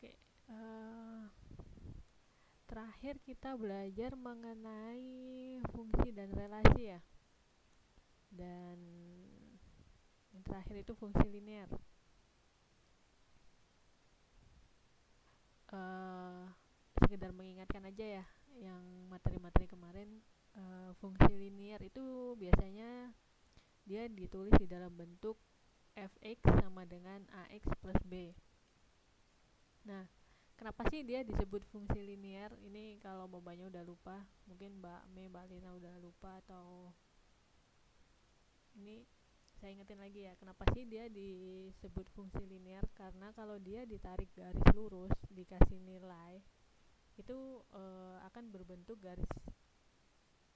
Oke, terakhir kita belajar mengenai fungsi dan relasi ya. Dan yang terakhir itu fungsi linear. Sekedar mengingatkan aja ya, yang materi-materi kemarin, fungsi linear itu biasanya dia ditulis di dalam bentuk fx sama dengan ax plus b. Nah, kenapa sih dia disebut fungsi linear? Ini kalau Mbaknya udah lupa, mungkin Mbak Mei, Mbak Lina udah lupa, atau ini saya ingetin lagi ya, kenapa sih dia disebut fungsi linear? Karena kalau dia ditarik garis lurus, dikasih nilai, itu akan berbentuk garis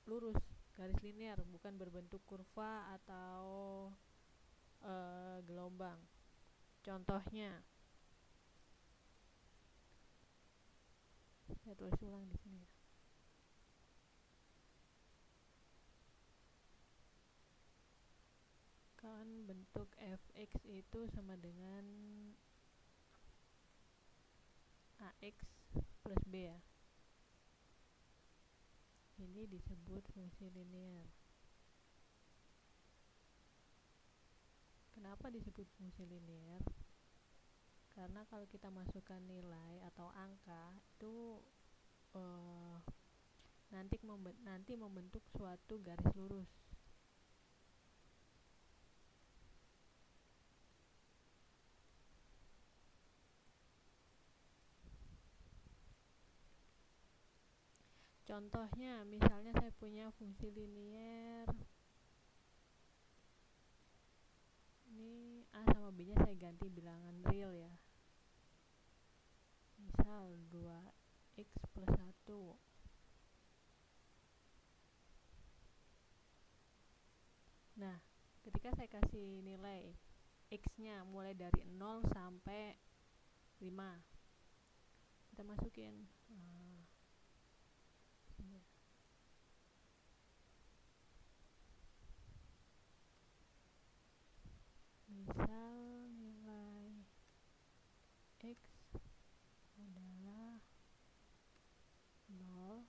lurus, garis linear, bukan berbentuk kurva atau gelombang. Contohnya, saya tulis ulang di sini ya. Kan bentuk fx itu sama dengan ax plus b ya. Ini disebut fungsi linear. Kenapa disebut fungsi linear? Karena kalau kita masukkan nilai atau angka itu nanti membentuk suatu garis lurus. Contohnya, misalnya saya punya fungsi linear, ini A sama B nya saya ganti bilangan real ya, misal 2x plus 1. Nah, ketika saya kasih nilai x nya mulai dari 0 sampai 5, kita masukin misal nilai x adalah 0,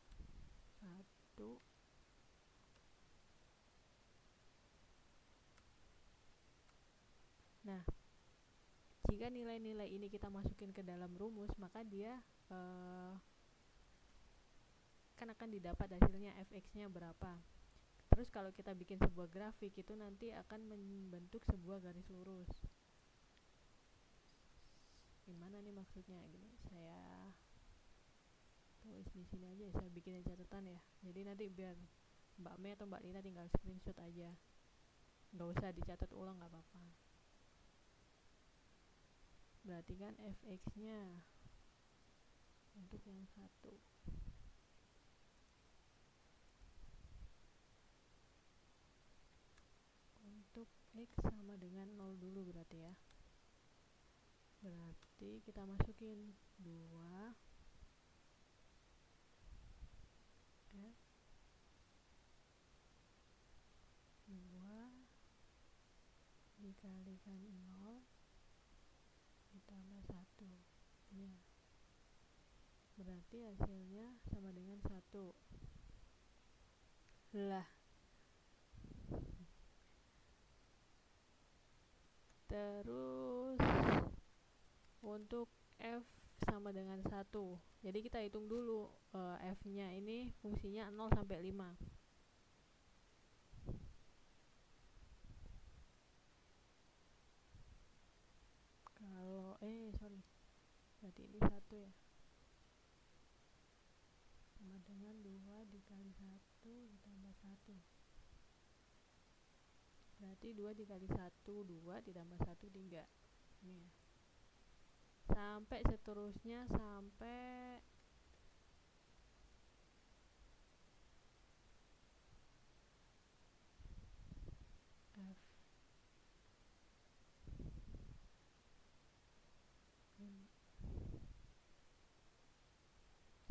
1. Nah, jika nilai-nilai ini kita masukin ke dalam rumus, maka dia kan akan didapat hasilnya fx-nya berapa. Terus kalau kita bikin sebuah grafik, itu nanti akan membentuk sebuah garis lurus. Gimana nih maksudnya? Gini, saya tulis di sini aja, saya bikin catatan ya. Jadi nanti biar Mbak Mei atau Mbak Lina tinggal screenshot aja, nggak usah dicatat ulang, nggak apa-apa. Berarti kan fx-nya untuk yang 1. Untuk x sama dengan 0 dulu berarti ya. Berarti kita masukin 2 f 2 dikalikan 0 ditambah 1 ya. Berarti hasilnya sama dengan 1. Lah, terus untuk f sama dengan 1, jadi kita hitung dulu f nya ini fungsinya 0 sampai 5. Kalau berarti ini 1 ya, sama dengan 2 dikali 1 ditambah 1. Berarti 2 dikali 1 2 ditambah 1 3. Ini ya. Sampai seterusnya sampai f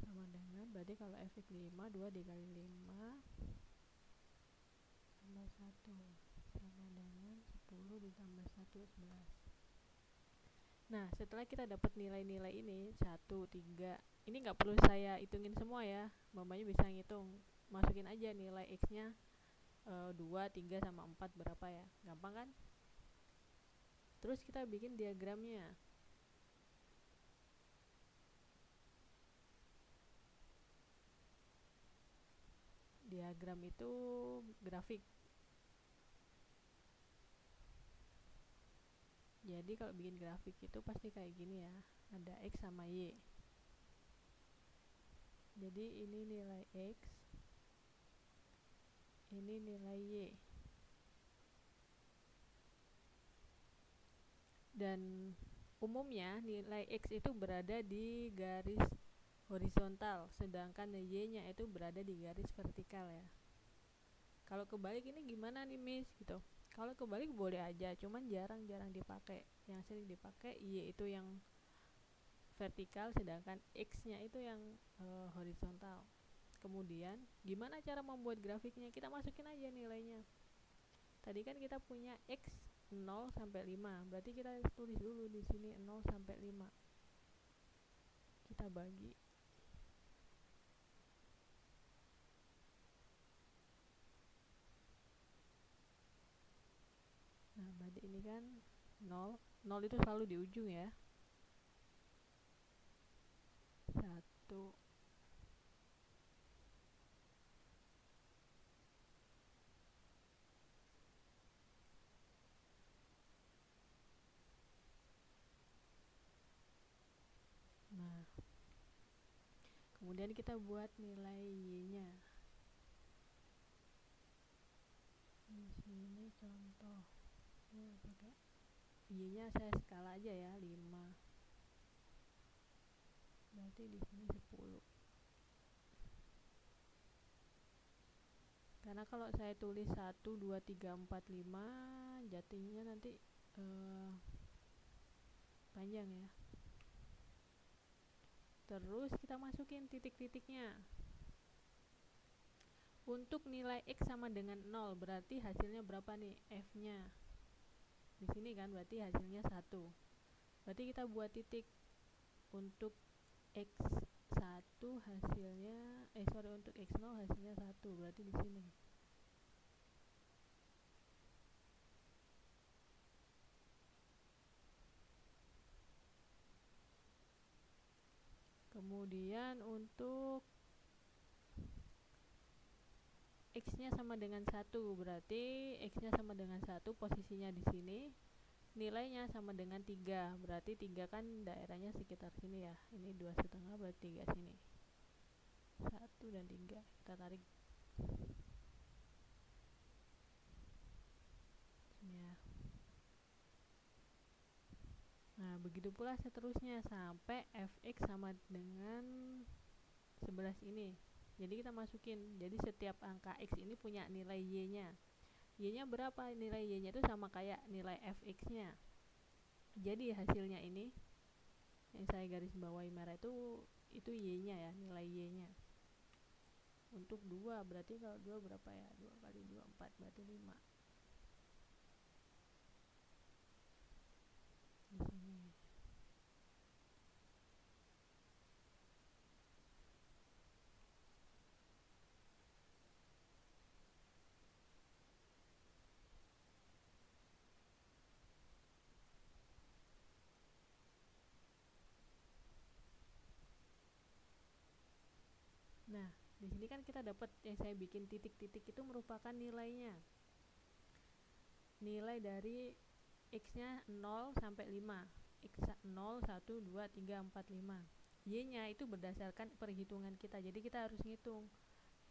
sama dengan, berarti kalau f 5 2 dikali 5 tambah 1 sama dengan 10 ditambah 1 11. Nah, setelah kita dapat nilai-nilai ini 1, 3, ini nggak perlu saya hitungin semua ya, mamanya bisa ngitung, masukin aja nilai X-nya 2, 3, sama 4 berapa ya, gampang kan? Terus kita bikin diagramnya. Diagram itu grafik. Jadi kalau bikin grafik itu pasti kayak gini ya, ada X sama Y. Jadi ini nilai X, ini nilai Y. Dan umumnya nilai X itu berada di garis horizontal, sedangkan Y-nya itu berada di garis vertikal ya. Kalau kebalik ini gimana nih Miss gitu? Kalau kebalik boleh aja, cuman jarang-jarang dipakai. Yang sering dipakai Y itu yang vertikal, sedangkan X-nya itu yang horizontal. Kemudian gimana cara membuat grafiknya? Kita masukin aja nilainya. Tadi kan kita punya X 0 sampai 5, berarti kita tulis dulu di sini 0 sampai 5. Kita bagi. Nah, berarti ini kan 0. 0 itu selalu di ujung ya. 1. Nah, kemudian kita buat nilai Y-nya. Di sini contoh. Pakai Y-nya saya skala aja ya, 5. Berarti di sini 10. Karena kalau saya tulis 1, 2, 3, 4, 5, jadinya nanti panjang ya. Terus kita masukin titik-titiknya. Untuk nilai X sama dengan 0, berarti hasilnya berapa nih? F-nya. Di sini kan berarti hasilnya 1. Berarti kita buat titik. Untuk X1 hasilnya untuk X0 hasilnya 1. Berarti di sini. Kemudian untuk X-nya sama dengan 1, berarti X-nya sama dengan 1, posisinya di sini. Nilainya sama dengan 3, berarti 3 kan daerahnya sekitar sini ya. Ini 2,5 berarti 3 sini. 1 dan 3. Kita tarik sini ya. Nah, begitu pula seterusnya sampai Fx sama dengan 11 ini. Jadi kita masukin. Jadi setiap angka X ini punya nilai Y-nya. Y-nya berapa? Nilai Y-nya itu sama kayak nilai Fx-nya. Jadi hasilnya ini yang saya garis bawahi merah itu Y-nya ya, nilai Y-nya. Untuk 2, berarti kalau 2 berapa ya? 2 kali 2, 4, berarti 5. Di sini. Nah, di sini kan kita dapat yang saya bikin titik-titik itu merupakan nilainya. Nilai dari X-nya 0 sampai 5. X 0, 1, 2, 3, 4, 5. Y-nya itu berdasarkan perhitungan kita. Jadi kita harus ngitung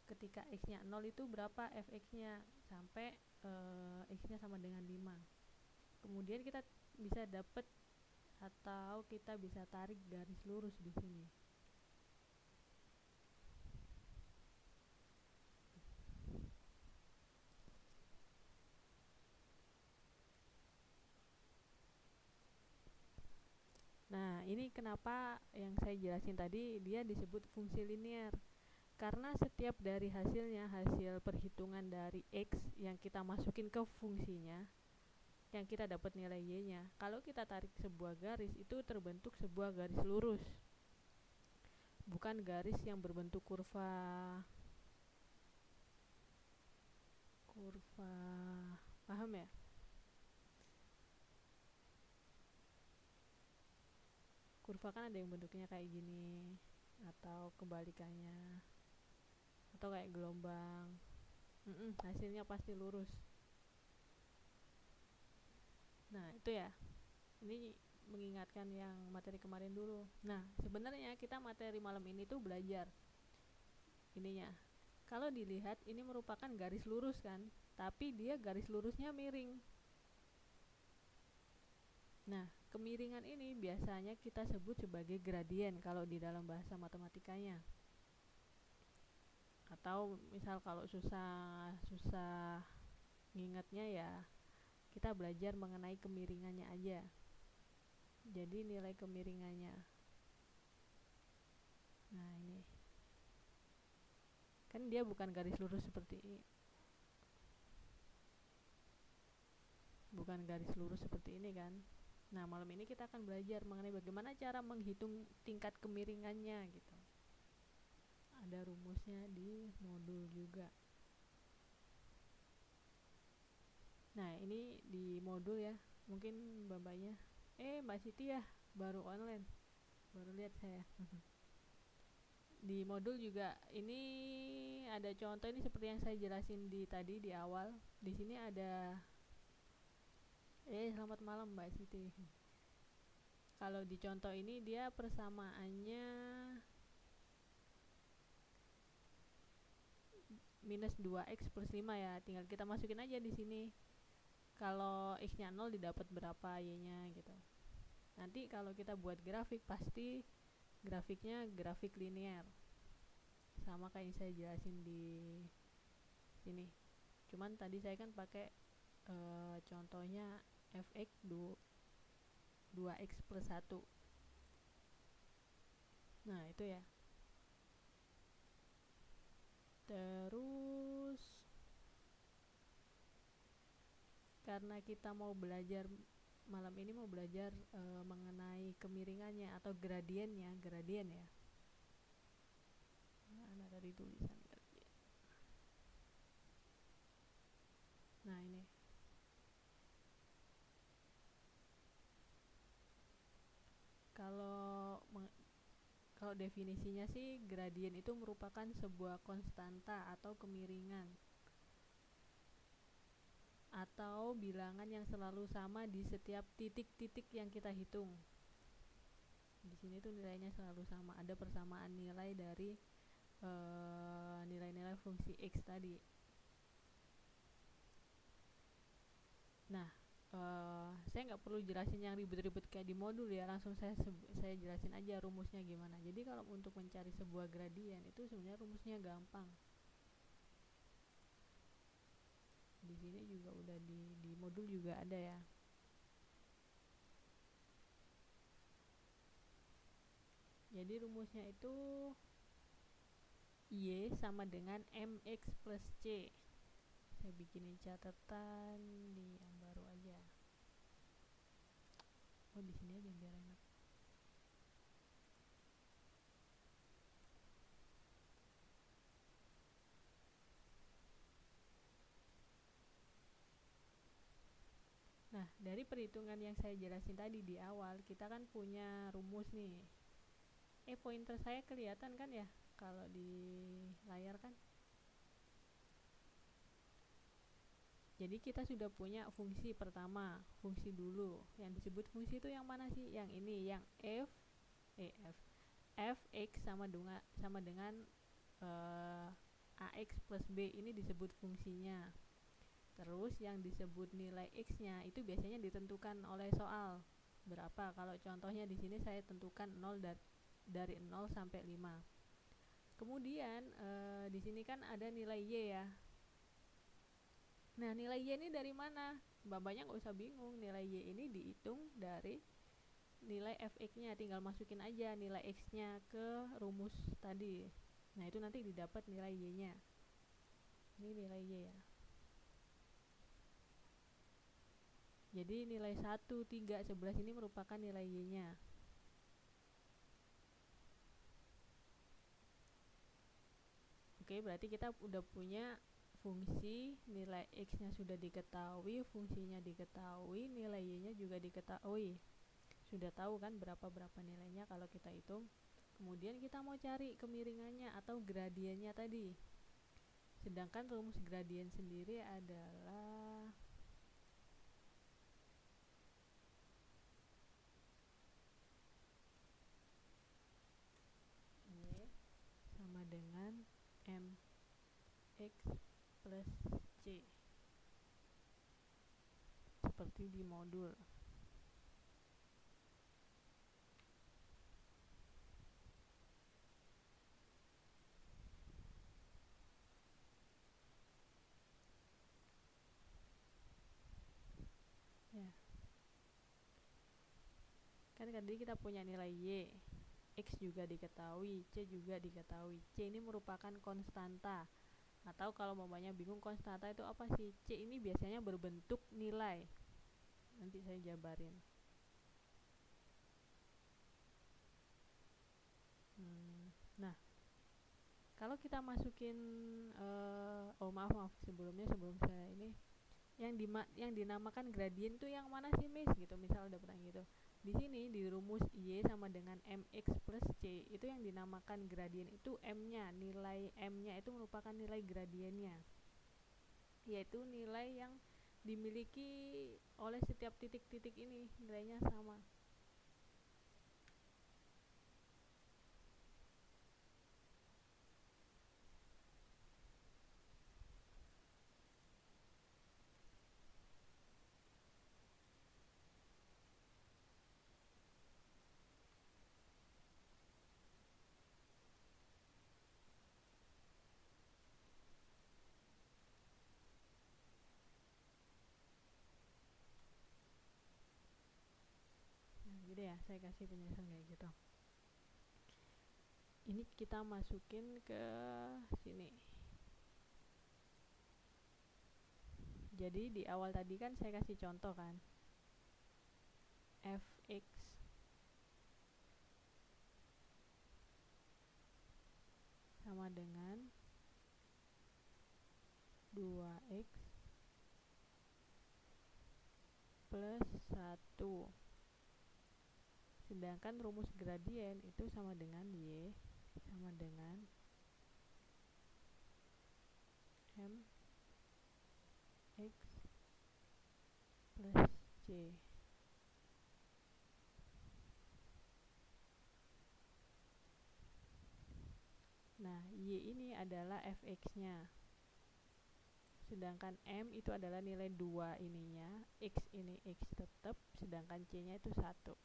ketika X-nya 0 itu berapa Fx-nya sampai X-nya sama dengan 5. Kemudian kita bisa dapat atau kita bisa tarik garis lurus di sini. Nah, ini kenapa yang saya jelasin tadi dia disebut fungsi linear. Karena setiap dari hasil perhitungan dari X yang kita masukin ke fungsinya, yang kita dapat nilai Y-nya. Kalau kita tarik sebuah garis, itu terbentuk sebuah garis lurus, bukan garis yang berbentuk kurva. Paham ya? Kurva kan ada yang bentuknya kayak gini, atau kebalikannya, atau kayak gelombang. Hasilnya pasti lurus. Nah itu ya, ini mengingatkan yang materi kemarin dulu. Nah sebenarnya kita materi malam ini tuh belajar ininya. Kalau dilihat ini merupakan garis lurus kan, tapi dia garis lurusnya miring. Nah kemiringan ini biasanya kita sebut sebagai gradien kalau di dalam bahasa matematikanya. Atau misal kalau susah ngingetnya ya, kita belajar mengenai kemiringannya aja. Jadi nilai kemiringannya, nah ini kan dia bukan garis lurus seperti ini, kan. Nah malam ini kita akan belajar mengenai bagaimana cara menghitung tingkat kemiringannya gitu. Ada rumusnya di modul juga. Nah ini di modul ya, mungkin mbak-mbaknya Mbak Siti ya baru online, baru lihat saya. Di modul juga ini ada contoh, ini seperti yang saya jelasin tadi di awal. Di sini ada selamat malam Mbak Siti. Kalau di contoh ini dia persamaannya minus 2x plus 5 ya. Tinggal kita masukin aja di sini. Kalau x-nya 0 didapat berapa y-nya gitu. Nanti kalau kita buat grafik pasti grafiknya grafik linear. Sama kayak yang saya jelasin di sini. Cuman tadi saya kan pakai contohnya fx 2x plus 1. Nah itu ya. Terus karena kita mau belajar malam ini mengenai kemiringannya atau gradien ya. Mana tadi tulisan gradien. Nah ini. Kalau definisinya sih gradien itu merupakan sebuah konstanta atau kemiringan atau bilangan yang selalu sama di setiap titik-titik yang kita hitung. Di sini tuh nilainya selalu sama, ada persamaan nilai dari nilai-nilai fungsi x tadi. Nah, saya nggak perlu jelasin yang ribet-ribet kayak di modul ya, langsung saya jelasin aja rumusnya gimana. Jadi kalau untuk mencari sebuah gradien itu sebenarnya rumusnya gampang. Di sini juga udah di modul juga ada ya. Jadi rumusnya itu Y sama dengan MX plus C. Saya bikinin catatan di yang baru aja. Di sini aja biar enak. Nah, dari perhitungan yang saya jelasin tadi di awal, kita kan punya rumus nih. Pointer saya kelihatan kan ya kalau di layar kan? Jadi kita sudah punya fungsi pertama, fungsi dulu. Yang disebut fungsi itu yang mana sih? Yang ini, yang fx sama dengan ax plus b, ini disebut fungsinya. Terus yang disebut nilai x-nya itu biasanya ditentukan oleh soal. Berapa? Kalau contohnya di sini saya tentukan 0 dari 0 sampai 5. Kemudian di sini kan ada nilai y ya. Nah nilai y ini dari mana? Mbak-mbaknya nggak usah bingung, nilai y ini dihitung dari nilai fx-nya, tinggal masukin aja nilai x-nya ke rumus tadi. Nah itu nanti didapat nilai y-nya. Ini nilai y ya. Jadi nilai 1, 3, 11 ini merupakan nilai Y-nya. Oke, berarti kita udah punya fungsi, nilai X-nya sudah diketahui, fungsinya diketahui, nilai Y-nya juga diketahui. Sudah tahu kan berapa nilainya kalau kita hitung. Kemudian kita mau cari kemiringannya atau gradiennya tadi. Sedangkan rumus gradien sendiri adalah Y sama dengan mx plus c, seperti di modul. Ya. Kan tadi kita punya nilai Y, X juga diketahui, C juga diketahui. C ini merupakan konstanta. Atau kalau mamanya bingung konstanta itu apa sih? C ini biasanya berbentuk nilai. Nanti saya jabarin. Nah, kalau kita masukin maaf sebelum saya ini yang dinamakan gradien itu yang mana sih Miss gitu, misal ada pertanyaan gitu. Di sini di rumus Y sama dengan mx plus c itu yang dinamakan gradien itu m-nya, nilai m-nya itu merupakan nilai gradiennya, yaitu nilai yang dimiliki oleh setiap titik-titik ini nilainya sama. Nah, gitu ya, saya kasih penjelasan kayak gitu. Ini kita masukin ke sini. Jadi di awal tadi kan saya kasih contoh kan, fx sama dengan 2x plus 1. Sedangkan rumus gradien itu sama dengan Y sama dengan mx plus c. Nah, Y ini adalah fx-nya. Sedangkan M itu adalah nilai 2 ininya, X ini X tetap, sedangkan C-nya itu 1.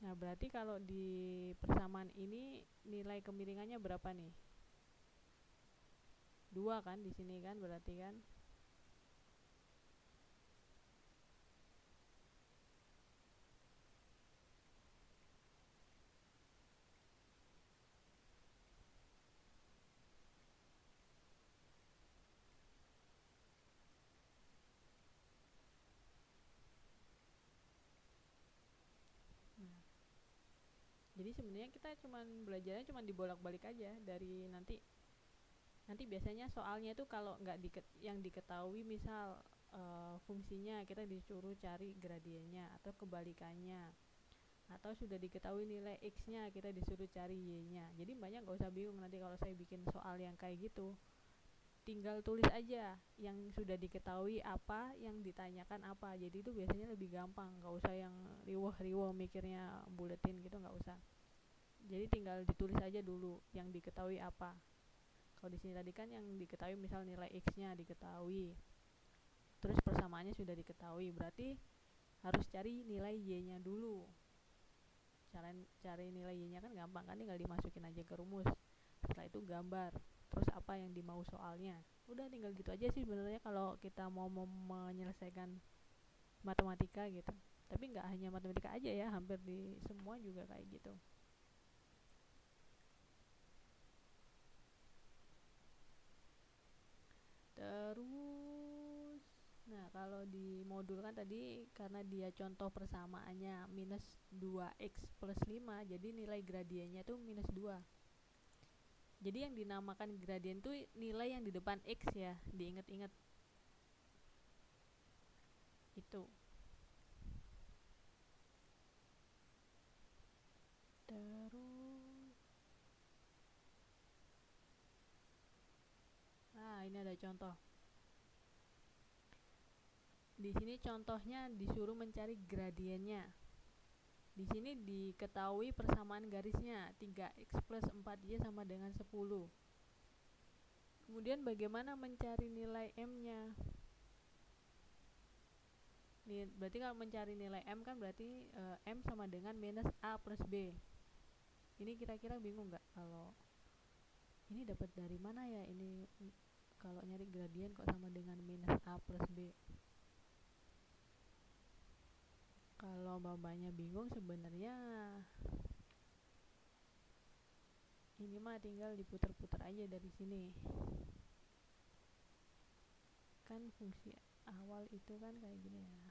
Nah, berarti kalau di persamaan ini nilai kemiringannya berapa nih? 2 kan di sini kan, berarti kan? Nah, jadi sebenarnya kita belajarnya cuma dibolak-balik aja dari nanti biasanya soalnya itu kalau nggak yang diketahui misal fungsinya kita disuruh cari gradiennya atau kebalikannya, atau sudah diketahui nilai x-nya kita disuruh cari y-nya. Jadi banyak nggak usah bingung nanti kalau saya bikin soal yang kayak gitu, tinggal tulis aja yang sudah diketahui apa, yang ditanyakan apa. Jadi itu biasanya lebih gampang, nggak usah yang riwah mikirnya buletin gitu, nggak usah. Jadi tinggal ditulis aja dulu yang diketahui apa. Kalau di sini tadi kan yang diketahui misal nilai x-nya diketahui, terus persamaannya sudah diketahui, berarti harus cari nilai y-nya dulu. Cari nilai y-nya kan gampang kan, tinggal dimasukin aja ke rumus. Setelah itu gambar, terus apa yang dimau soalnya. Udah tinggal gitu aja sih sebenarnya kalau kita mau menyelesaikan matematika gitu. Tapi nggak hanya matematika aja ya, hampir di semua juga kayak gitu. Terus, nah kalau di modul kan tadi karena dia contoh persamaannya minus 2x plus 5, jadi nilai gradiennya tuh minus 2. Jadi yang dinamakan gradien tuh nilai yang di depan x ya, diingat-ingat. Itu. Terus ini ada contoh. Di sini contohnya disuruh mencari gradiennya. Di sini diketahui persamaan garisnya 3x plus 4y sama dengan 10. Kemudian bagaimana mencari nilai m-nya? Berarti kalau mencari nilai m kan berarti m sama dengan minus a plus b. Ini kira-kira bingung nggak kalau ini dapat dari mana ya? Ini kalau nyari gradien kok sama dengan minus a plus b? Kalau babanya bingung, sebenarnya ini mah tinggal diputar-putar aja dari sini. Kan fungsi awal itu kan kayak gini ya.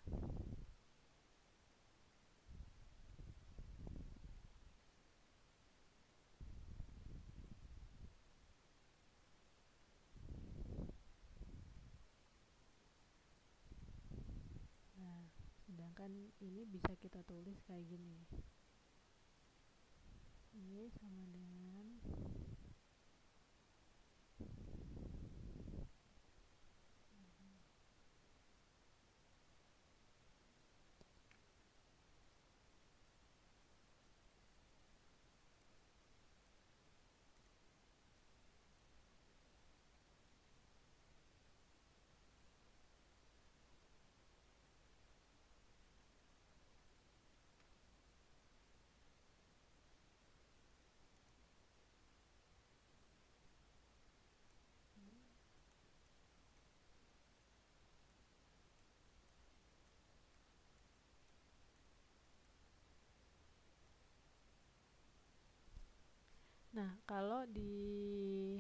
Nah, sedangkan ini bisa kita tulis kayak gini. Y sama dengan Nah, kalau di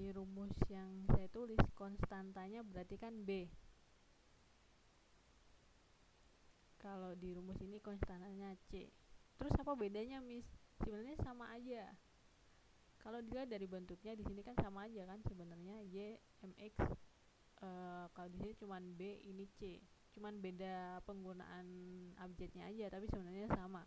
rumus yang saya tulis konstantanya berarti kan B. Kalau di rumus ini konstantanya C. Terus apa bedanya, Miss? Sebenarnya sama aja. Kalau dilihat dari bentuknya di sini kan sama aja kan sebenarnya Y mx. Kalau di sini cuman B, ini C. Cuman beda penggunaan abjadnya aja, tapi sebenarnya sama.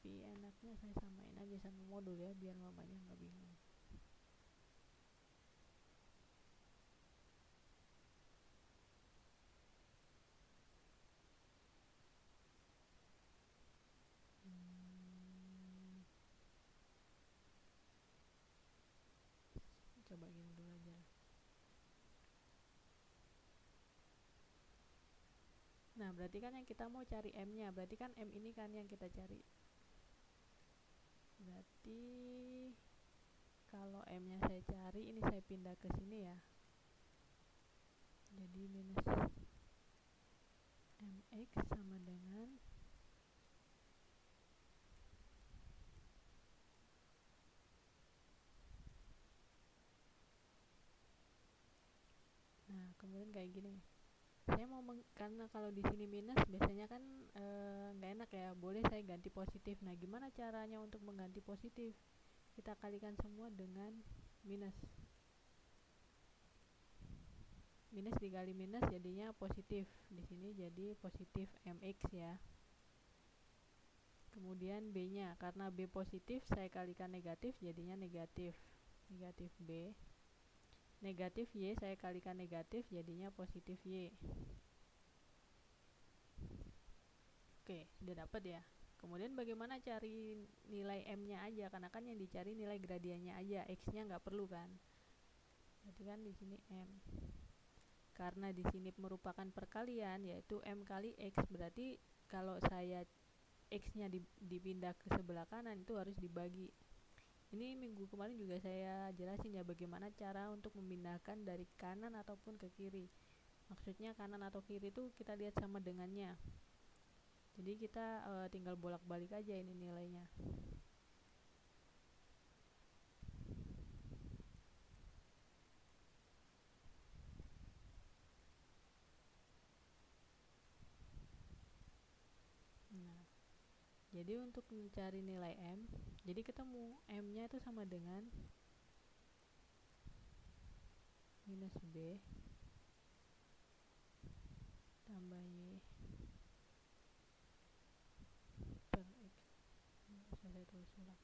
Tapi enaknya saya samain aja sama modul ya, biar mamanya nggak bingung. Coba gini dulu aja. Nah, berarti kan yang kita mau cari M-nya, berarti kan M ini kan yang kita cari. Berarti kalau M-nya saya cari, ini saya pindah ke sini ya. Jadi minus mx sama dengan kemudian kayak gini. Saya mau karena kalau di sini minus biasanya kan nggak enak ya, boleh saya ganti positif. Nah, gimana caranya untuk mengganti positif? Kita kalikan semua dengan minus. Minus dikali minus jadinya positif. Di sini jadi positif mx ya. Kemudian b-nya, karena b positif saya kalikan negatif jadinya negatif. Negatif b. Negatif y saya kalikan negatif jadinya positif y. Oke, sudah dapat ya. Kemudian bagaimana cari nilai m-nya aja, karena kan yang dicari nilai gradiennya aja, x-nya nggak perlu kan. Berarti kan di sini m. Karena di sini merupakan perkalian, yaitu m kali x, berarti kalau saya x-nya dipindah ke sebelah kanan itu harus dibagi. Ini minggu kemarin juga saya jelasin ya bagaimana cara untuk memindahkan dari kanan ataupun ke kiri. Maksudnya kanan atau kiri itu kita lihat sama dengannya. Jadi kita tinggal bolak-balik aja ini nilainya. Jadi untuk mencari nilai M, jadi ketemu M-nya itu sama dengan minus B tambah Y per X. Nggak usah saya tulis ulang.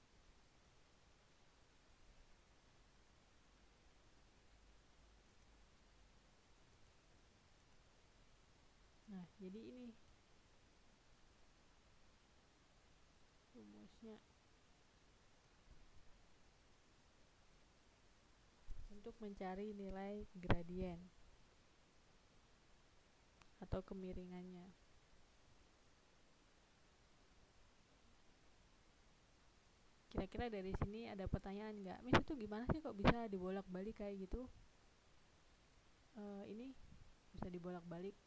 Nah, jadi ini rumusnya untuk mencari nilai gradien atau kemiringannya. Kira-kira dari sini ada pertanyaan nggak? Miss, itu gimana sih kok bisa dibolak-balik kayak gitu? Ini bisa dibolak-balik.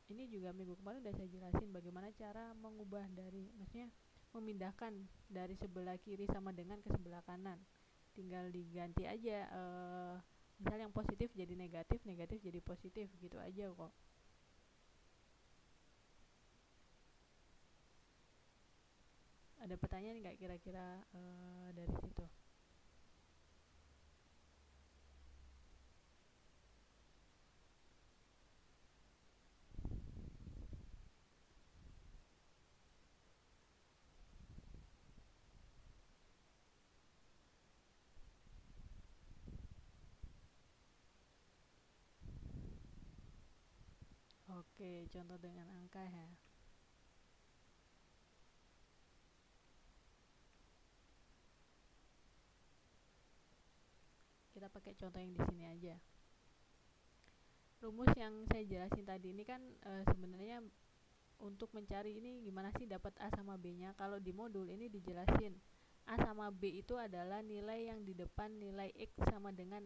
Ini juga minggu kemarin udah saya jelasin bagaimana cara mengubah dari, maksudnya memindahkan dari sebelah kiri sama dengan ke sebelah kanan. Tinggal diganti aja, misal yang positif jadi negatif, negatif jadi positif, gitu aja kok. Ada pertanyaan nggak kira-kira dari situ? Oke, contoh dengan angka ya. Kita pakai contoh yang di sini aja. Rumus yang saya jelasin tadi ini kan sebenarnya untuk mencari ini gimana sih dapat A sama B-nya. Kalau di modul ini dijelasin A sama B itu adalah nilai yang di depan nilai X sama dengan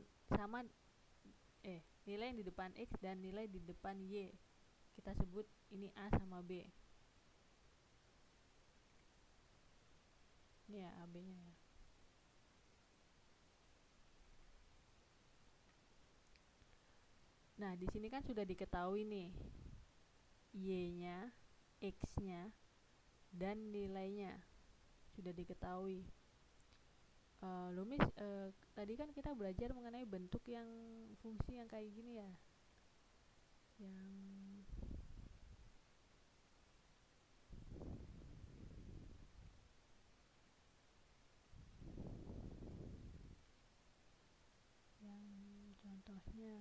nilai yang di depan X dan nilai di depan Y. Kita sebut ini A sama B. Ini ya AB-nya ya. Nah, di sini kan sudah diketahui nih Y-nya, X-nya, dan nilainya sudah diketahui. Lumis, tadi kan kita belajar mengenai bentuk yang fungsi yang kayak gini ya, yang contohnya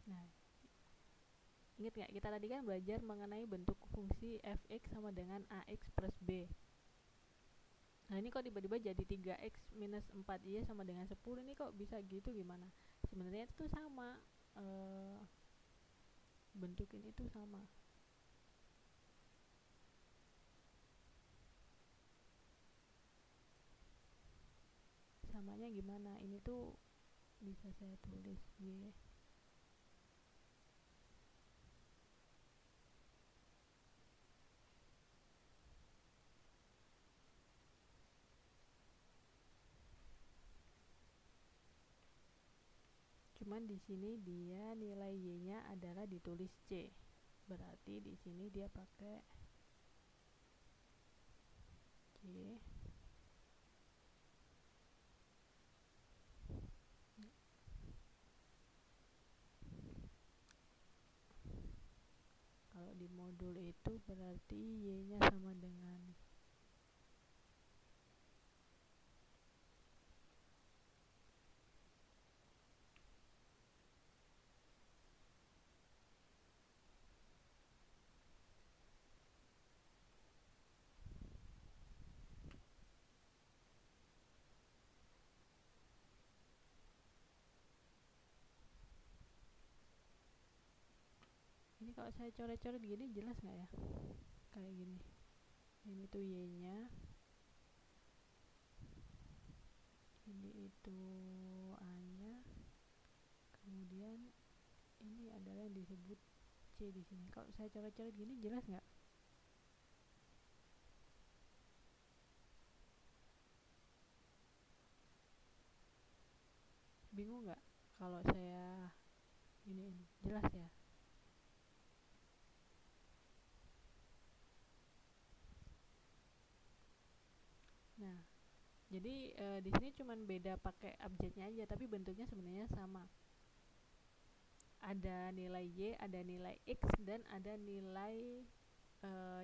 nah, ingat nggak kita tadi kan belajar mengenai bentuk fungsi fx sama dengan ax plus b. Nah, ini kok tiba-tiba jadi 3x minus 4y sama dengan 10, ini kok bisa gitu, gimana? Sebenarnya itu sama, bentuk ini tuh sama. Samanya gimana? Ini tuh bisa saya tulis y. Cuman di sini dia nilai y-nya adalah ditulis c. Berarti di sini dia pakai c. Kalau di modul itu berarti y-nya sama dengan ini. Kalau saya coret-coret gini jelas nggak ya? Kayak gini. Ini tuh y-nya, ini itu a-nya, kemudian ini adalah yang disebut c di sini. Kalau saya coret-coret gini jelas nggak? Bingung nggak kalau saya ini jelas ya. Nah, jadi di sini cuman beda pakai abjadnya aja, tapi bentuknya sebenarnya sama. Ada nilai y, ada nilai x, dan ada nilai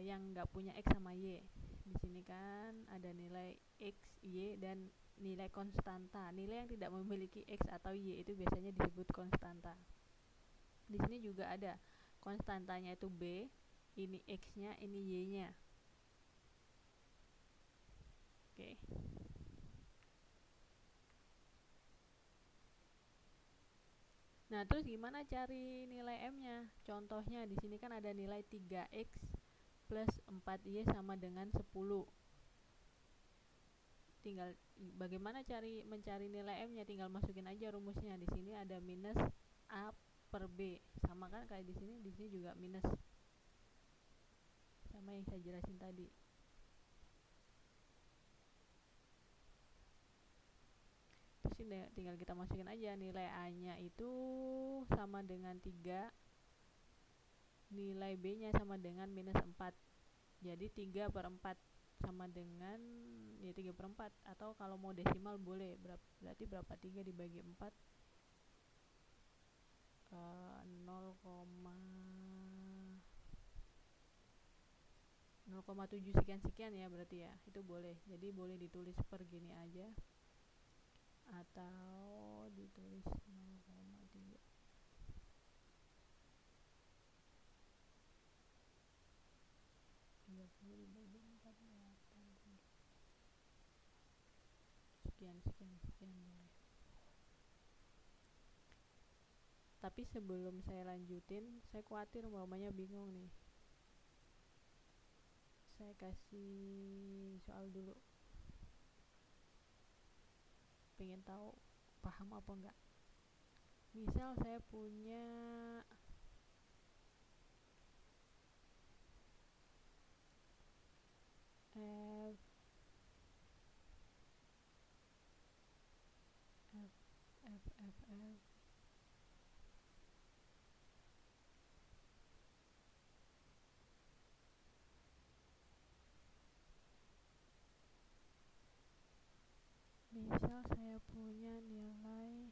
yang nggak punya x sama y. Di sini kan ada nilai x, y, dan nilai konstanta. Nilai yang tidak memiliki x atau y itu biasanya disebut konstanta. Di sini juga ada konstantanya itu b, ini x-nya, ini y-nya. Oke. Nah, terus gimana cari nilai m-nya? Contohnya di sini kan ada nilai 3x plus 4y sama dengan 10. Tinggal bagaimana mencari nilai m-nya? Tinggal masukin aja rumusnya. Di sini ada minus a per b. Sama kan kayak di sini juga minus. Sama yang saya jelasin tadi. Terus ini tinggal kita masukin aja nilai a-nya itu sama dengan 3. Nilai b-nya sama dengan minus 4. Jadi 3 per 4 sama dengan ya 3 per 4. Atau kalau mau desimal boleh. Berarti berapa? 3 dibagi 4 0,7 sekian-sekian ya berarti ya. Itu boleh. Jadi boleh ditulis per gini aja. Atau ditulis 0,3. Sekian boleh. Tapi sebelum saya lanjutin, saya khawatir mamanya bingung nih. Saya kasih soal dulu. Pengen tahu paham apa enggak. Misal saya punya F misal saya punya nilai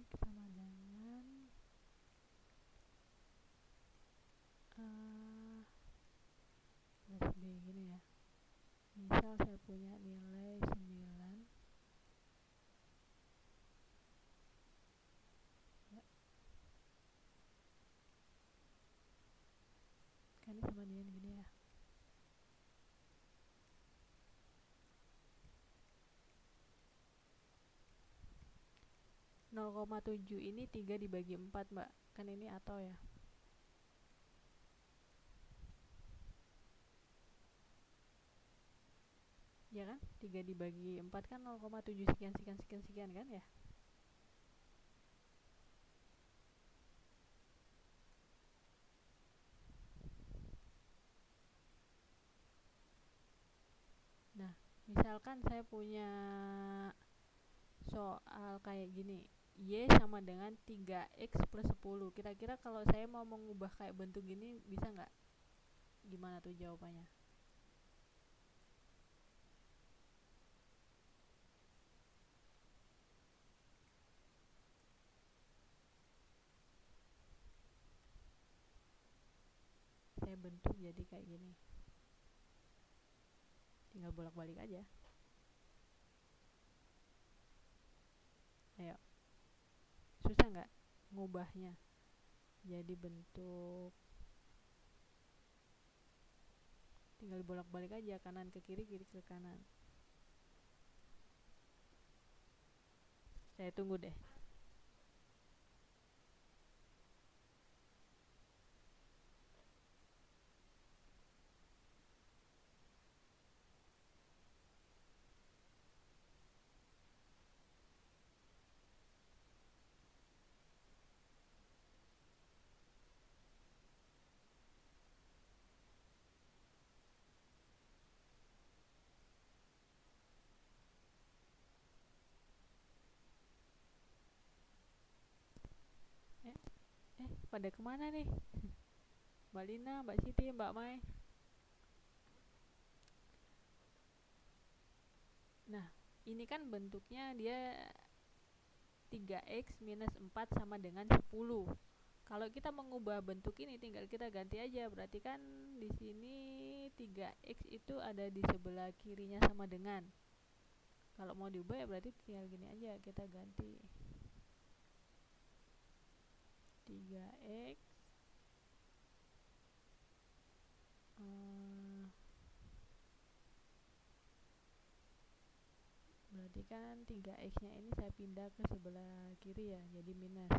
fx sama dengan plus b gini ya. Misal saya punya nilai 9 ya. Kan ini sama dengan gini ya. (0,7) ini 3 dibagi 4 mbak. Kan ini atau ya. Ya kan? 3 dibagi 4 kan 0,7 sekian kan ya. Nah, misalkan saya punya soal kayak gini, y sama dengan 3x plus 10. Kira-kira kalau saya mau mengubah kayak bentuk gini bisa nggak? Gimana tuh jawabannya? Saya bentuk jadi kayak gini. Tinggal bolak-balik aja. Ayo. Susah nggak ngubahnya? Jadi bentuk tinggal bolak-balik aja, kanan ke kiri, kiri ke kanan. Saya tunggu deh. pada kemana nih? Mbak Lina, Mbak Siti, Mbak Mai. Nah, ini kan bentuknya dia 3x minus 4 sama dengan 10. Kalau kita mengubah bentuk ini tinggal kita ganti aja. Berarti kan di sini 3x itu ada di sebelah kirinya sama dengan. Kalau mau diubah ya berarti tinggal gini aja, kita ganti 3x berarti kan 3x nya ini saya pindah ke sebelah kiri ya, jadi minus.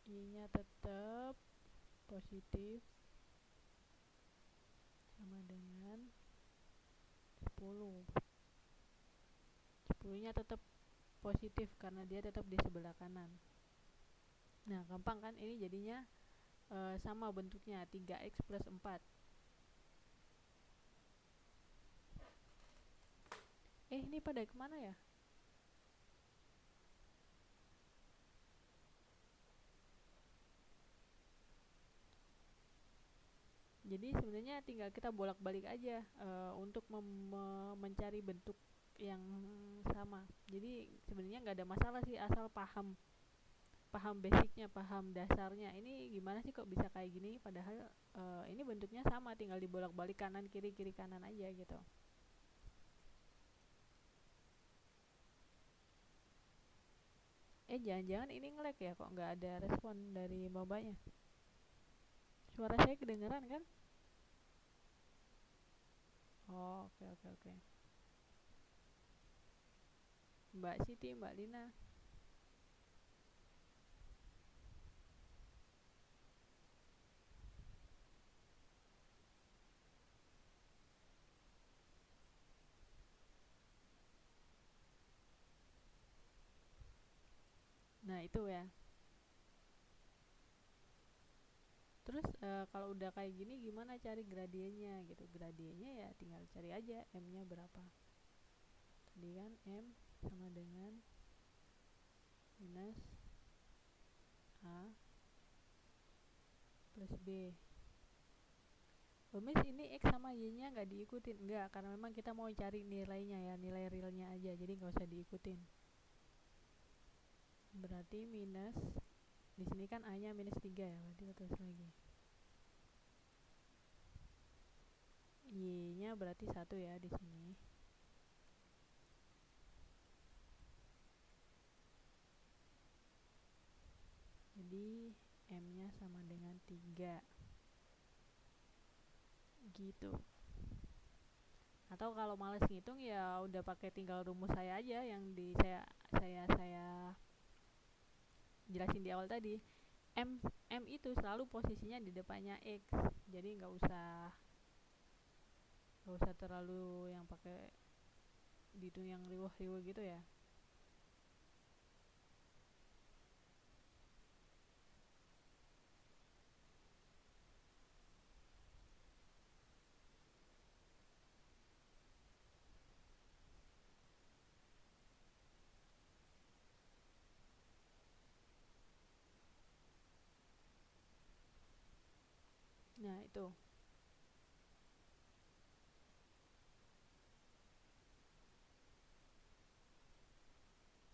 Y nya tetap positif sama dengan 10. 10 nya tetap positif karena dia tetap di sebelah kanan. Nah gampang kan, ini jadinya sama bentuknya 3x plus 4. Ini pada kemana ya? Jadi sebenarnya tinggal kita bolak-balik aja untuk mencari bentuk yang sama. Jadi sebenarnya nggak ada masalah sih, asal paham basicnya, paham dasarnya. Ini gimana sih kok bisa kayak gini? Padahal ini bentuknya sama, tinggal dibolak-balik kanan kiri kiri kanan aja gitu. Jangan-jangan ini nge-lag ya, kok nggak ada respon dari mbaknya? Suara saya kedengeran kan? Oh, oke. Mbak Siti, Mbak Lina. Nah itu ya. Terus kalau udah kayak gini gimana cari gradiennya gitu? Gradiennya ya tinggal cari aja M-nya berapa. Tadi kan M sama dengan minus A plus B. Miss ini X sama Y-nya nggak diikutin? Enggak, karena memang kita mau cari nilainya ya, nilai realnya aja, jadi nggak usah diikutin. Berarti minus, di sini kan A-nya minus 3 ya, berarti kita tulis lagi. Y-nya berarti 1 ya di sini. Jadi M-nya sama dengan 3. Gitu. Atau kalau males ngitung ya udah pakai tinggal rumus saya aja yang saya jelasin di awal tadi. M itu selalu posisinya di depannya X. Jadi nggak usah terlalu yang pakai dihitung yang riweh-riweh gitu ya. Nah itu.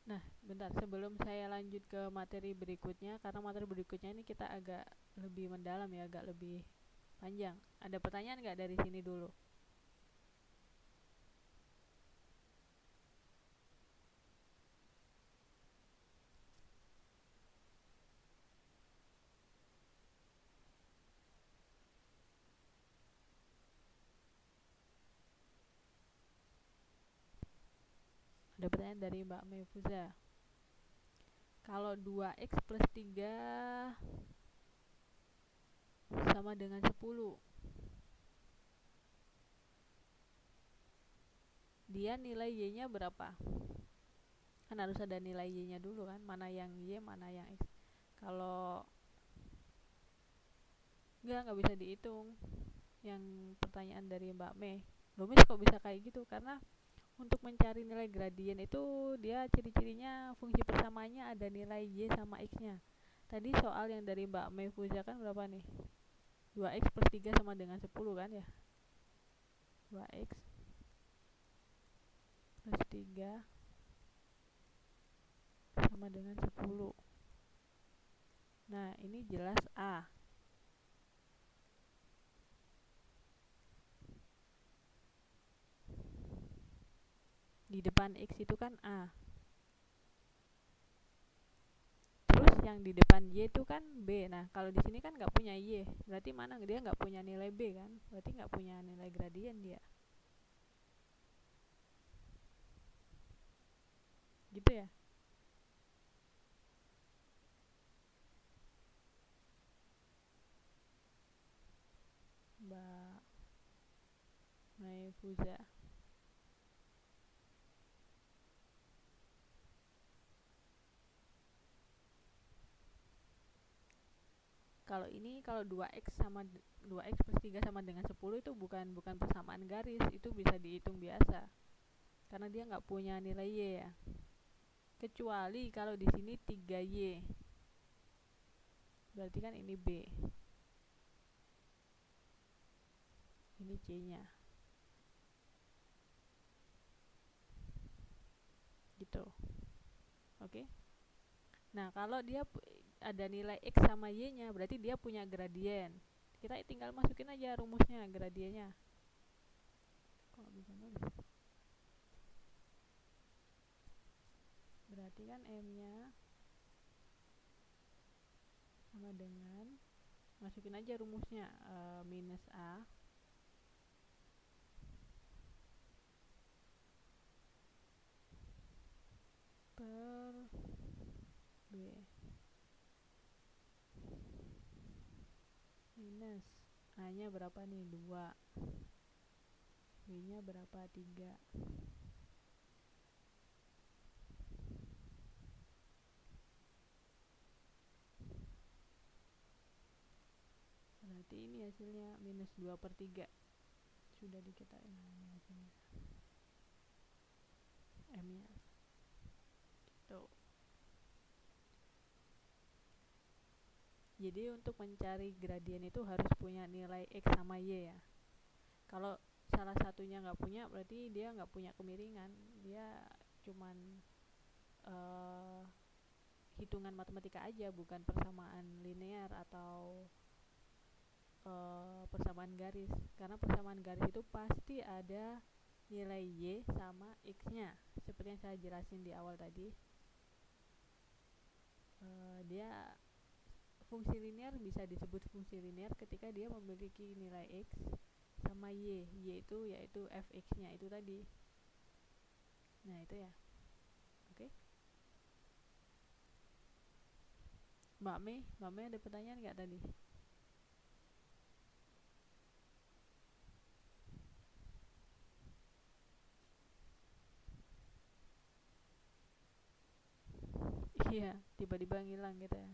Nah bentar, sebelum saya lanjut ke materi berikutnya, karena materi berikutnya ini kita agak lebih mendalam ya, agak lebih panjang. Ada pertanyaan nggak dari sini dulu? Ada pertanyaan dari Mbak Mefuza. Kalau 2x plus 3 sama dengan 10, dia nilai Y-nya berapa? Kan harus ada nilai Y-nya dulu kan, mana yang Y, mana yang X. Kalau nggak bisa dihitung. Yang pertanyaan dari Mbak Mei, Miss kok bisa kayak gitu? Karena Untuk mencari nilai gradien itu dia ciri-cirinya fungsi persamanya ada nilai y sama x-nya. Tadi soal yang dari Mbak Meifuza kan berapa nih? 2x plus 3 sama dengan 10 kan ya? 2x plus 3 sama dengan 10. Nah, ini jelas A. Di depan X itu kan A. Terus yang di depan Y itu kan B. Nah, kalau di sini kan nggak punya Y. Berarti mana? Dia nggak punya nilai B kan? Berarti nggak punya nilai gradien dia. Gitu ya? Mbak Maifuza. Kalau ini kalau 2x sama 2x plus 3 sama dengan 10 itu bukan persamaan garis, itu bisa dihitung biasa. Karena dia nggak punya nilai Y ya. Kecuali kalau di sini 3Y. Berarti kan ini B. Ini C-nya. Gitu. Oke. Nah, kalau dia ada nilai X sama Y-nya, berarti dia punya gradien. Kita tinggal masukin aja rumusnya, gradiennya. Kok nggak bisa nulis? Berarti kan M-nya sama dengan, masukin aja rumusnya, minus A per B minus A-nya berapa nih? 2. B-nya berapa? 3. Berarti ini hasilnya minus 2/3. Sudah dikitain, nah ini hasilnya M-nya gitu. Jadi untuk mencari gradien itu harus punya nilai X sama Y ya. Kalau salah satunya nggak punya, berarti dia nggak punya kemiringan. Dia cuman hitungan matematika aja, bukan persamaan linear atau persamaan garis. Karena persamaan garis itu pasti ada nilai Y sama X-nya. Seperti yang saya jelasin di awal tadi. Dia fungsi linear bisa disebut fungsi linear ketika dia memiliki nilai X sama Y. Y itu yaitu fx-nya itu tadi. Nah, itu ya. Oke. Mbak Mei ada pertanyaan nggak tadi? Iya, tiba-tiba ngilang gitu ya.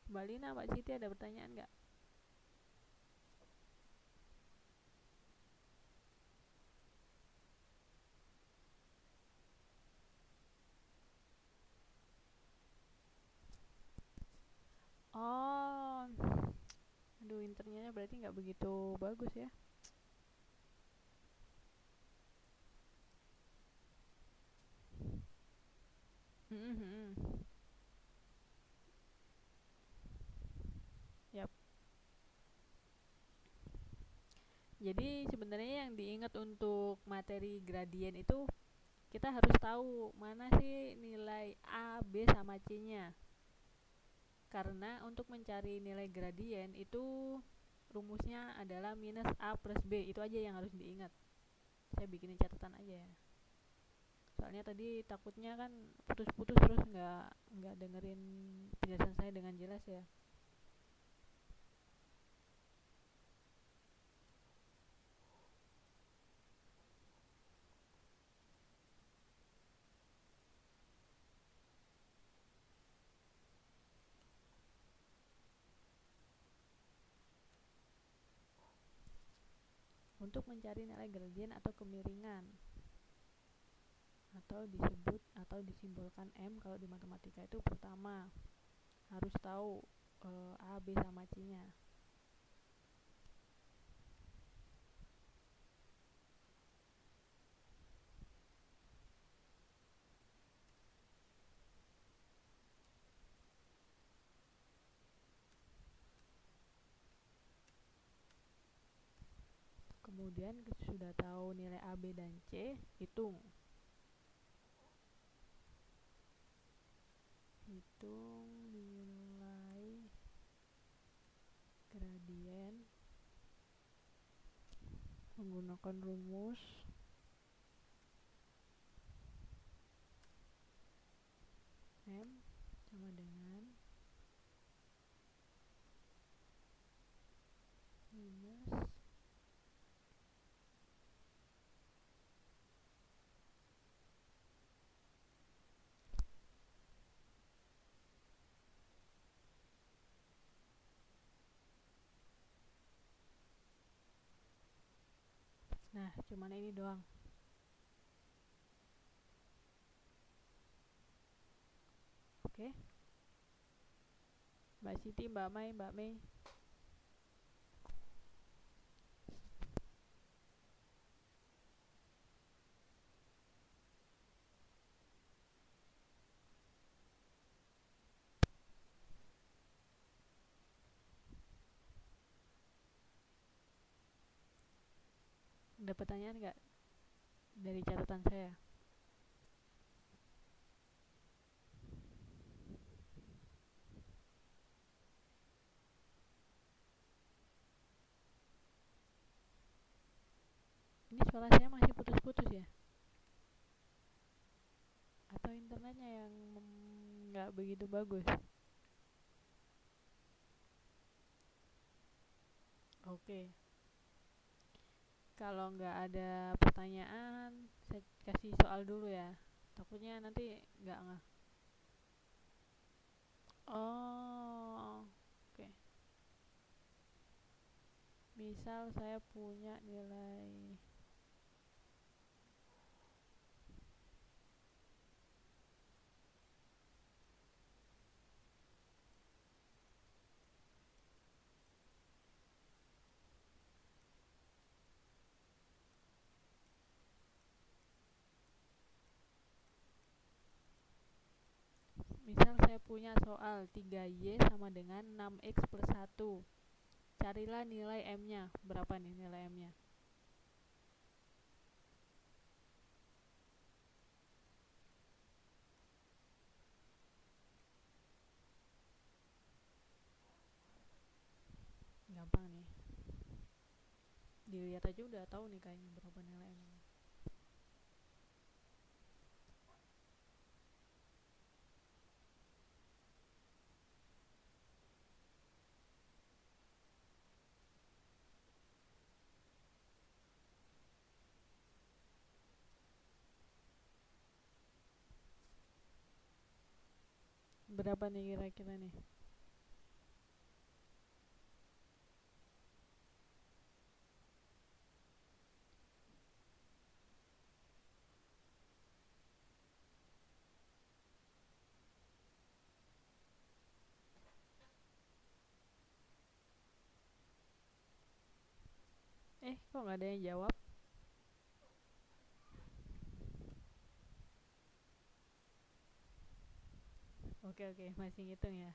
Mbak Lina, Mbak Siti ada pertanyaan nggak? Oh, aduh, internetnya berarti nggak begitu bagus ya. Yap. Jadi sebenarnya yang diingat untuk materi gradien itu kita harus tahu mana sih nilai A, B sama C-nya. Karena untuk mencari nilai gradien itu rumusnya adalah minus A plus B. Itu aja yang harus diingat. Saya bikinin catatan aja ya. Soalnya tadi takutnya kan putus-putus terus nggak dengerin penjelasan saya dengan jelas ya. Untuk mencari nilai gradien atau kemiringan, atau disebut atau disimbolkan M kalau di matematika itu pertama harus tahu A, B sama C-nya. Kemudian sudah tahu nilai A, B, dan C, hitung nilai gradien menggunakan rumus M sama dengan minus nah cuman ini doang. Oke. Mbak Siti, Mbak Mai, Mbak Mei. Ada pertanyaan nggak dari catatan saya? Ini suara saya masih putus-putus ya? Atau internetnya yang nggak begitu bagus? Oke. Kalau nggak ada pertanyaan, saya kasih soal dulu ya. Takutnya nanti nggak ngeh. Oh, oke. Misal saya punya nilai Misal saya punya soal 3Y sama dengan 6X per 1. Carilah nilai M-nya. Berapa nih nilai M-nya? Gampang nih. Dilihat aja udah tahu nih kayaknya berapa nilai M-nya. Berapa nih kira-kira nih? Kok nggak ada yang jawab? Oke, masih ngitung ya.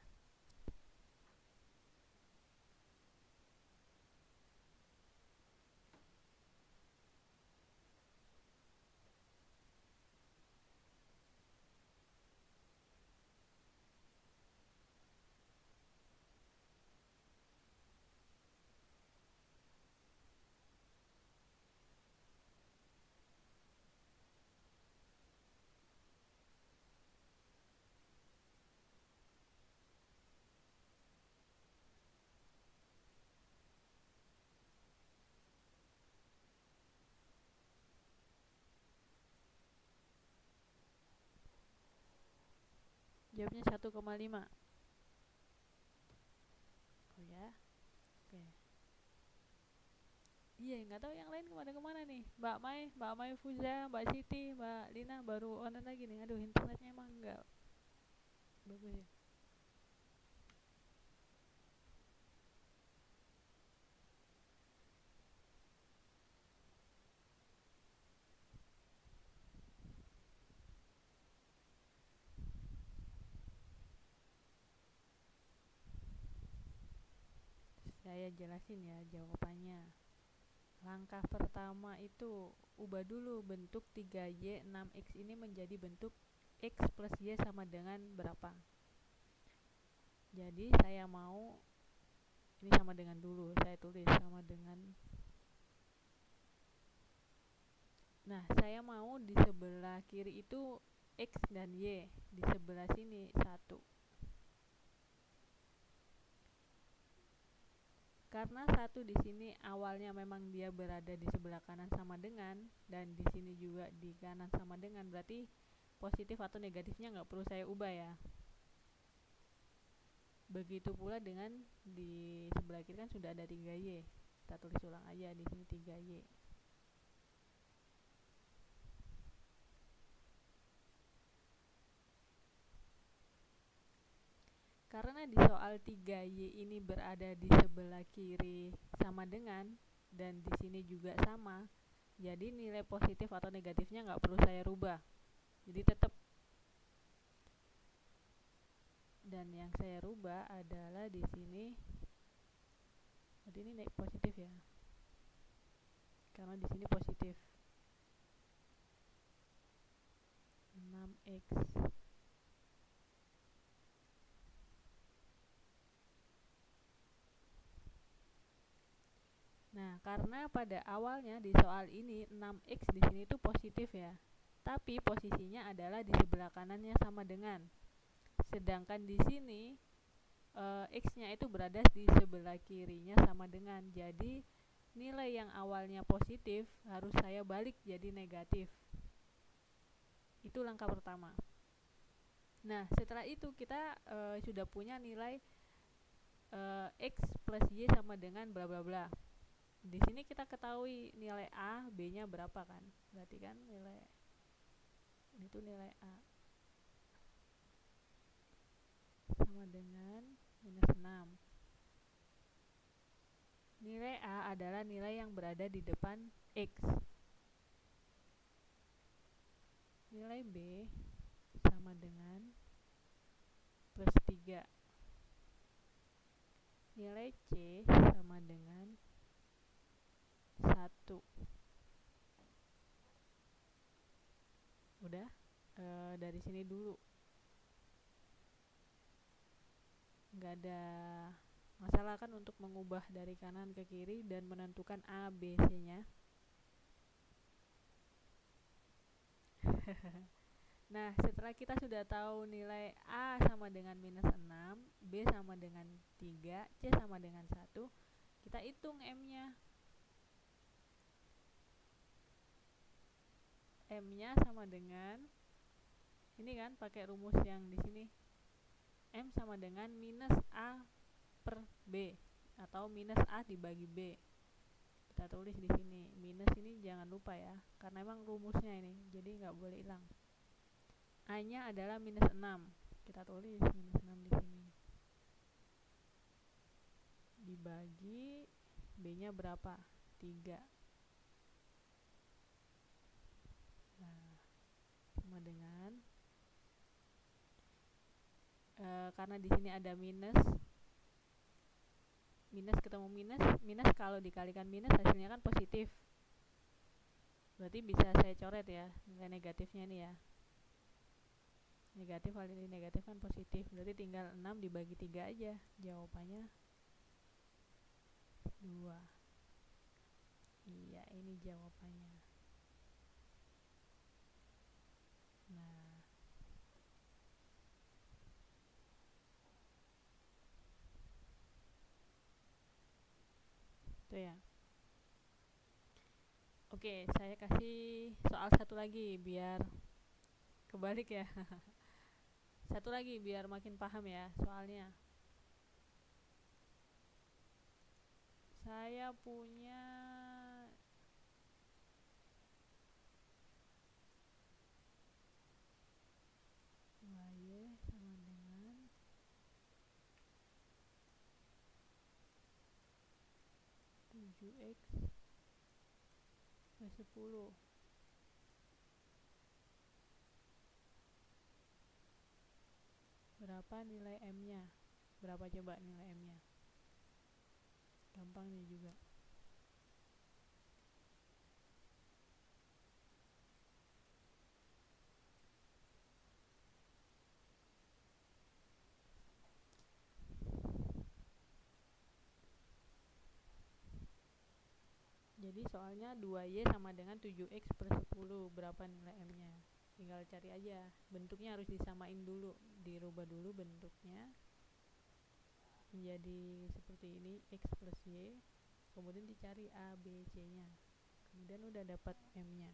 Jawabnya 1,5. Oh ya. Oke. Iya, nggak tahu yang lain kemana-kemana nih. Mbak Mai Fuza, Mbak Siti, Mbak Lina baru online lagi nih. Aduh, internetnya emang nggak bagus ya. Saya jelasin ya jawabannya. Langkah pertama itu ubah dulu bentuk 3Y 6X ini menjadi bentuk X plus Y sama dengan berapa. Jadi saya mau ini sama dengan dulu, saya tulis sama dengan. Nah, saya mau di sebelah kiri itu X dan Y, di sebelah sini 1. Karena 1 di sini awalnya memang dia berada di sebelah kanan sama dengan, dan di sini juga di kanan sama dengan, berarti positif atau negatifnya nggak perlu saya ubah ya. Begitu pula dengan di sebelah kiri kan sudah ada 3Y. Kita tulis ulang aja di sini 3Y. Karena di soal 3Y ini berada di sebelah kiri sama dengan, dan di sini juga sama, jadi nilai positif atau negatifnya nggak perlu saya rubah. Jadi tetap. Dan yang saya rubah adalah di sini. Jadi ini naik positif ya. Karena di sini positif. 6X. Nah, karena pada awalnya di soal ini 6X di sini itu positif ya. Tapi posisinya adalah di sebelah kanannya sama dengan. Sedangkan di sini X-nya itu berada di sebelah kirinya sama dengan. Jadi nilai yang awalnya positif harus saya balik jadi negatif. Itu langkah pertama. Nah, setelah itu kita sudah punya nilai X plus Y sama dengan bla bla bla. Di sini kita ketahui nilai A, B-nya berapa kan? Berarti kan nilai ini tuh nilai A sama dengan minus 6. Nilai A adalah nilai yang berada di depan X. Nilai B sama dengan plus 3. Nilai C sama dengan 1. Udah, dari sini dulu. Nggak ada masalah kan untuk mengubah dari kanan ke kiri dan menentukan A, B, C-nya. Nah, setelah kita sudah tahu nilai A sama dengan minus 6, B sama dengan 3, C sama dengan 1, kita hitung M-nya. M-nya sama dengan, ini kan pakai rumus yang di sini. M sama dengan minus A per B, atau minus A dibagi B. Kita tulis di sini. Minus ini jangan lupa ya, karena emang rumusnya ini, jadi nggak boleh hilang. A-nya adalah minus 6. Kita tulis minus 6 di sini. Dibagi B-nya berapa? 3. Nah, sama dengan karena di sini ada minus. Minus ketemu minus, minus kalau dikalikan minus hasilnya kan positif. Berarti bisa saya coret ya nilai negatifnya ini ya. Negatif kali ini negatif kan positif, berarti tinggal 6 dibagi 3 aja. Jawabannya 2. Iya, ini jawabannya. Nah, itu ya. Oke, saya kasih soal satu lagi biar kebalik ya. Satu lagi biar makin paham ya soalnya. Saya punya 7x plus 10. Berapa nilai M-nya? Berapa coba nilai M-nya? Gampang nih juga. Jadi soalnya 2Y sama dengan 7X per 10. Berapa nilai M-nya? Tinggal cari aja. Bentuknya harus disamain dulu. Dirubah dulu bentuknya menjadi seperti ini, X plus Y. Kemudian dicari A, B, C-nya. Kemudian udah dapat M-nya.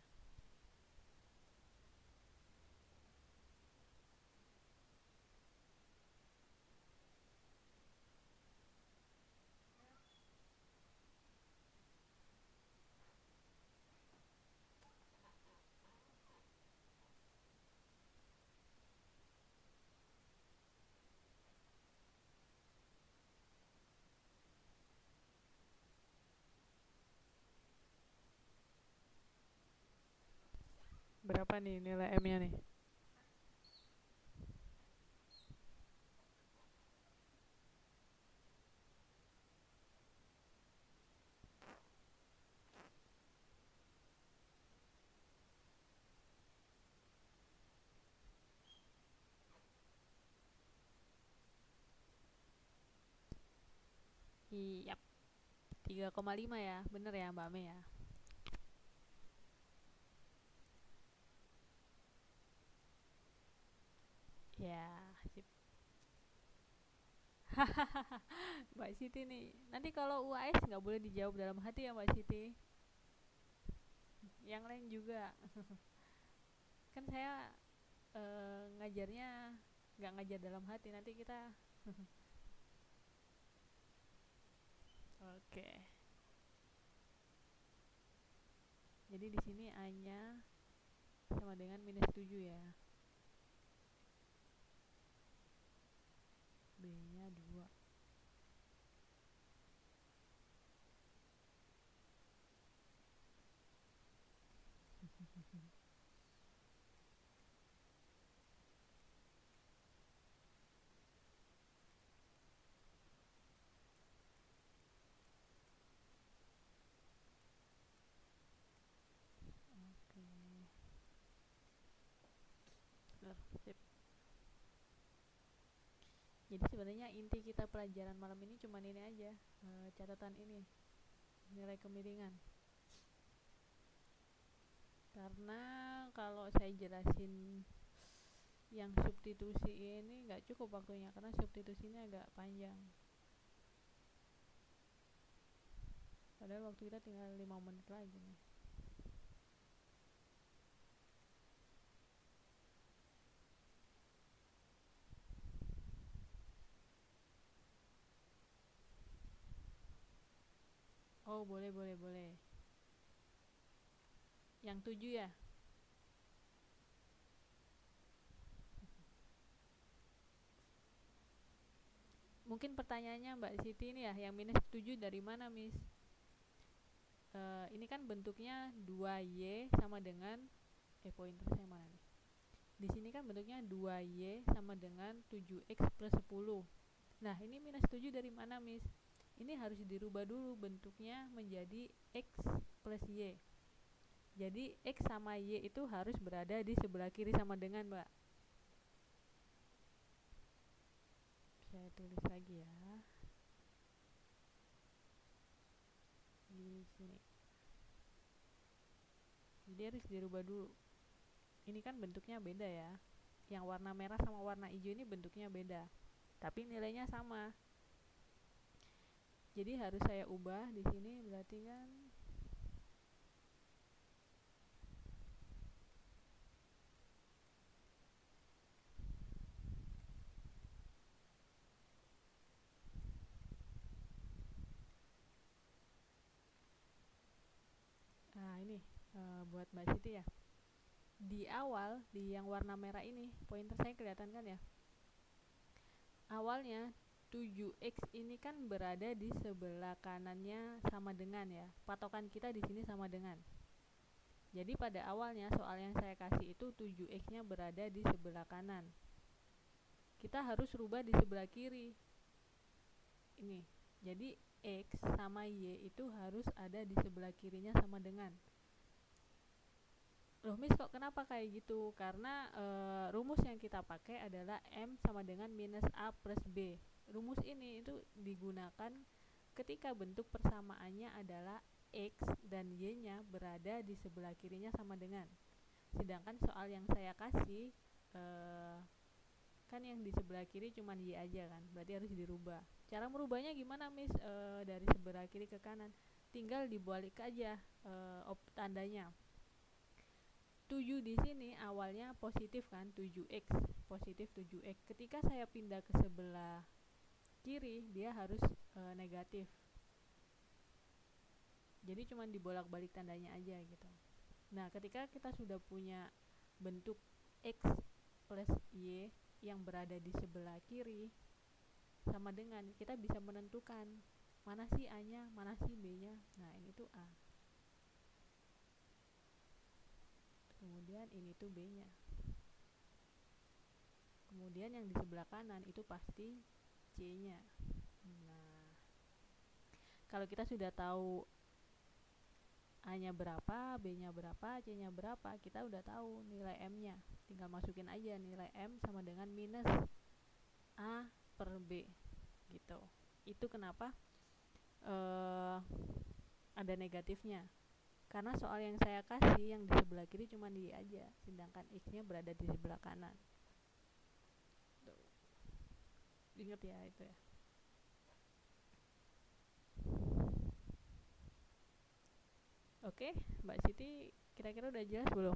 Berapa nih nilai M-nya nih? Iya, 3,5 ya. Bener ya Mbak Me ya? Ya, sip. Mbak Siti nih. Nanti kalau UAS nggak boleh dijawab dalam hati ya Mbak Siti. Yang lain juga. Kan saya ngajarnya nggak ngajar dalam hati. Nanti kita oke. Jadi di sini A-nya sama dengan minus 7 ya. B-nya 2. Oke. Sip. Jadi sebenarnya inti kita pelajaran malam ini cuma ini aja, catatan ini, nilai kemiringan. Karena kalau saya jelasin yang substitusi ini nggak cukup waktunya, karena substitusinya agak panjang. Padahal waktu kita tinggal 5 menit lagi nih. Oh boleh boleh boleh. Yang 7 ya. Mungkin pertanyaannya Mbak Siti ini ya, yang minus 7 dari mana Miss? Ini kan bentuknya 2Y sama dengan pointer saya mana nih? Di sini kan bentuknya 2Y sama dengan 7X plus 10. Nah ini minus 7 dari mana Miss? Ini harus dirubah dulu bentuknya menjadi X plus Y. Jadi X sama Y itu harus berada di sebelah kiri sama dengan Mbak. Saya tulis lagi ya. Di sini. Jadi harus dirubah dulu. Ini kan bentuknya beda ya. Yang warna merah sama warna hijau ini bentuknya beda. Tapi nilainya sama. Jadi harus saya ubah di sini, berarti kan ini buat Mbak Siti ya. Di awal, di yang warna merah ini, pointer saya kelihatan kan ya. Awalnya 7x ini kan berada di sebelah kanannya sama dengan ya. Patokan kita di sini sama dengan. Jadi pada awalnya soal yang saya kasih itu 7x-nya berada di sebelah kanan. Kita harus rubah di sebelah kiri. Ini. Jadi x sama y itu harus ada di sebelah kirinya sama dengan. Loh Miss, kok kenapa kayak gitu? Karena rumus yang kita pakai adalah M sama dengan minus A plus B. Rumus ini itu digunakan ketika bentuk persamaannya adalah X dan Y-nya berada di sebelah kirinya sama dengan. Sedangkan soal yang saya kasih kan yang di sebelah kiri cuma Y aja kan, berarti harus dirubah. Cara merubahnya gimana Miss? Dari sebelah kiri ke kanan tinggal dibalik aja tandanya. 7 di sini awalnya positif kan, 7x, positif 7x. Ketika saya pindah ke sebelah kiri, dia harus negatif. Jadi cuma dibolak-balik tandanya aja gitu. Nah, ketika kita sudah punya bentuk x plus y yang berada di sebelah kiri sama dengan, kita bisa menentukan mana sih A-nya, mana sih B-nya. Nah, ini tuh A. Kemudian ini tuh B-nya. Kemudian yang di sebelah kanan itu pasti C-nya. Nah, kalau kita sudah tahu A-nya berapa, B-nya berapa, C-nya berapa, kita udah tahu nilai M-nya. Tinggal masukin aja nilai M sama dengan minus A per B gitu. Itu kenapa ada negatifnya. Karena soal yang saya kasih yang di sebelah kiri cuma Y aja, sedangkan X-nya berada di sebelah kanan. Tuh. Ingat ya itu ya. Oke, Mbak Siti kira-kira udah jelas belum?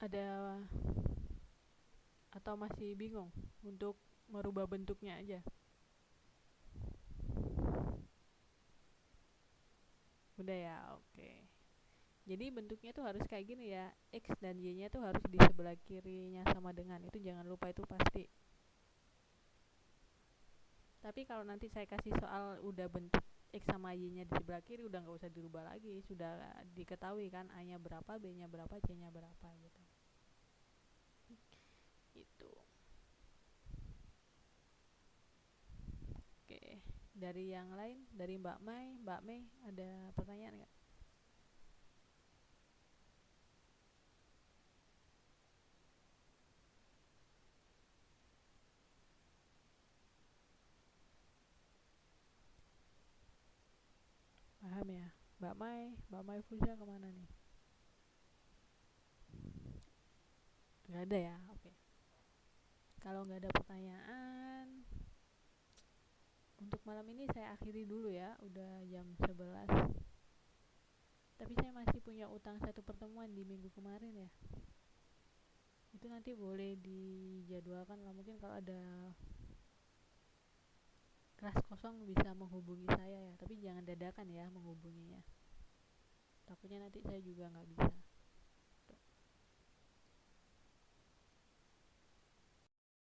Ada atau masih bingung untuk merubah bentuknya aja? Udah ya, oke. Jadi bentuknya tuh harus kayak gini ya, X dan Y-nya tuh harus di sebelah kirinya sama dengan. Itu jangan lupa, itu pasti. Tapi kalau nanti saya kasih soal udah bentuk X sama Y-nya di sebelah kiri, udah nggak usah dirubah lagi. Sudah diketahui kan A-nya berapa, B-nya berapa, C-nya berapa gitu. Itu. Oke, dari yang lain, dari Mbak Mei ada pertanyaan nggak? Paham ya? Mbak Mai Fuza kemana nih? Nggak ada ya, oke. Kalau nggak ada pertanyaan, untuk malam ini saya akhiri dulu ya, udah jam 11. Tapi saya masih punya utang satu pertemuan di minggu kemarin ya. Itu nanti boleh dijadwalkan lah, mungkin kalau ada kelas kosong bisa menghubungi saya ya, tapi jangan dadakan ya menghubunginya. Takutnya nanti saya juga nggak bisa.